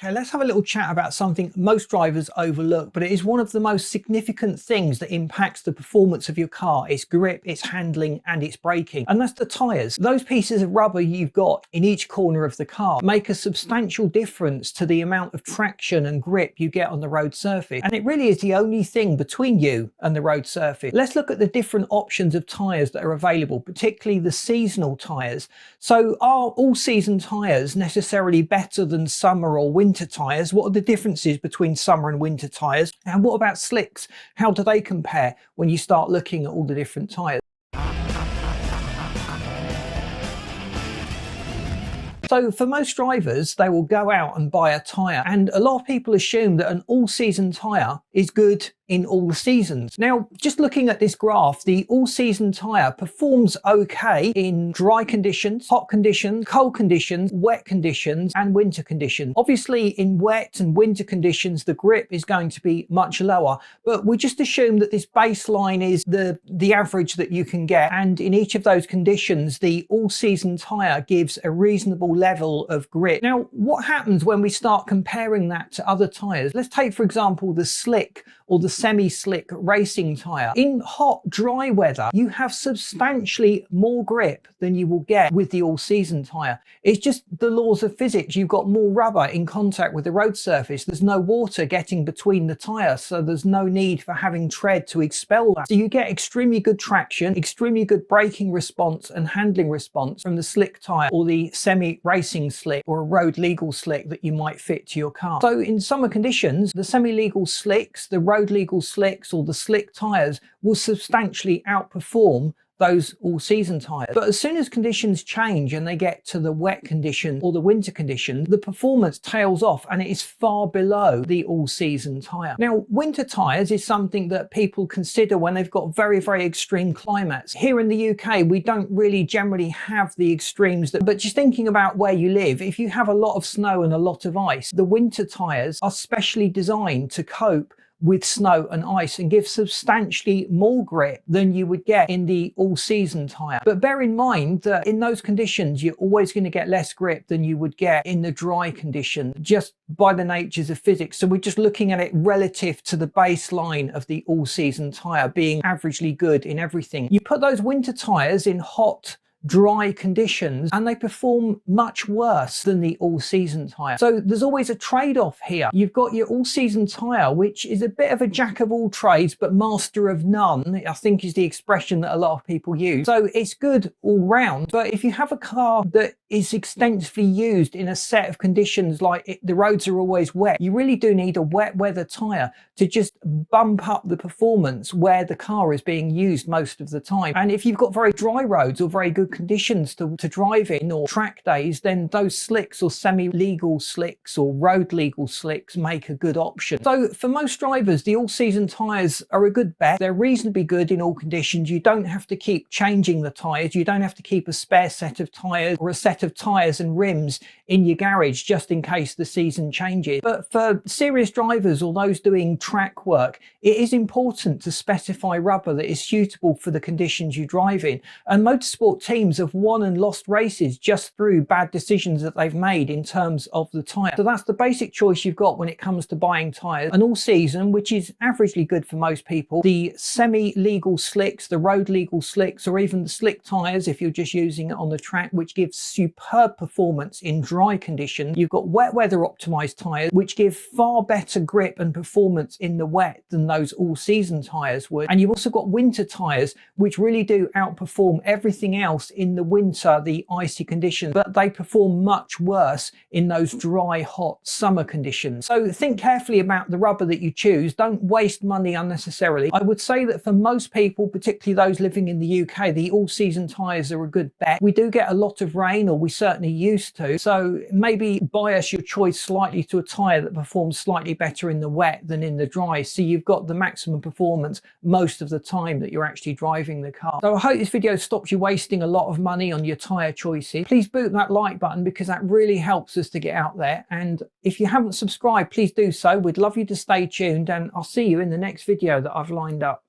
Okay, let's have a little chat about something most drivers overlook, but it is one of the most significant things that impacts the performance of your car: its grip, its handling, and its braking. And that's the tyres. Those pieces of rubber you've got in each corner of the car make a substantial difference to the amount of traction and grip you get on the road surface. And it really is the only thing between you and the road surface. Let's look at the different options of tyres that are available, particularly the seasonal tyres. So are all season tyres necessarily better than summer or winter tyres? What are the differences between summer and winter tyres? And what about slicks? How do they compare when you start looking at all the different tyres? So for most drivers, they will go out and buy a tyre, and a lot of people assume that an all-season tyre is good in all the seasons. Now, just looking at this graph, the all-season tyre performs okay in dry conditions, hot conditions, cold conditions, wet conditions, and winter conditions. Obviously, in wet and winter conditions, the grip is going to be much lower, but we just assume that this baseline is the average that you can get, and in each of those conditions, the all-season tyre gives a reasonable level of grip. Now, what happens when we start comparing that to other tyres? Let's take, for example, the slick or the semi-slick racing tyre. In hot, dry weather, you have substantially more grip than you will get with the all-season tyre. It's just the laws of physics. You've got more rubber in contact with the road surface. There's no water getting between the tyre, so there's no need for having tread to expel that. So you get extremely good traction, extremely good braking response and handling response from the slick tyre or the semi-racing slick or a road legal slick that you might fit to your car. So in summer conditions, the semi-legal slicks, the road legal slicks or the slick tyres will substantially outperform those all-season tyres. But as soon as conditions change and they get to the wet condition or the winter condition, the performance tails off and it is far below the all-season tyre. Now, winter tyres is something that people consider when they've got very, very extreme climates. Here in the UK, we don't really generally have the extremes, but just thinking about where you live, if you have a lot of snow and a lot of ice, the winter tyres are specially designed to cope with snow and ice and give substantially more grip than you would get in the all-season tyre. But bear in mind that in those conditions, you're always going to get less grip than you would get in the dry condition, just by the natures of physics. So we're just looking at it relative to the baseline of the all-season tyre being averagely good in everything. You put those winter tyres in hot, dry conditions and they perform much worse than the all-season tyre. So there's always a trade-off here. You've got your all-season tyre, which is a bit of a jack of all trades but master of none, I think is the expression that a lot of people use. So it's good all round, but if you have a car that is extensively used in a set of conditions like the roads are always wet, you really do need a wet weather tyre to just bump up the performance where the car is being used most of the time. And if you've got very dry roads or very good conditions to drive in or track days, then those slicks or semi-legal slicks or road legal slicks make a good option. So for most drivers, the all-season tyres are a good bet. They're reasonably good in all conditions. You don't have to keep changing the tyres. You don't have to keep a spare set of tyres or a set of tyres and rims in your garage just in case the season changes. But for serious drivers or those doing track work, it is important to specify rubber that is suitable for the conditions you drive in. And motorsport teams have won and lost races just through bad decisions that they've made in terms of the tyre. So that's the basic choice you've got when it comes to buying tyres. An all-season, which is averagely good for most people, the semi-legal slicks, the road legal slicks, or even the slick tyres if you're just using it on the track, which gives superb performance in dry conditions. You've got wet weather optimized tyres, which give far better grip and performance in the wet than those all-season tyres would. And you've also got winter tyres, which really do outperform everything else in the winter, the icy conditions, but they perform much worse in those dry, hot summer conditions. So think carefully about the rubber that you choose. Don't waste money unnecessarily. I would say that for most people, particularly those living in the UK, the all-season tyres are a good bet. We do get a lot of rain, or we certainly used to, so maybe bias your choice slightly to a tyre that performs slightly better in the wet than in the dry, so you've got the maximum performance most of the time that you're actually driving the car. So I hope this video stops you wasting a lot of money on your tyre choices. Please boot that like button because that really helps us to get out there, and if you haven't subscribed, please do so. We'd love you to stay tuned, and I'll see you in the next video that I've lined up.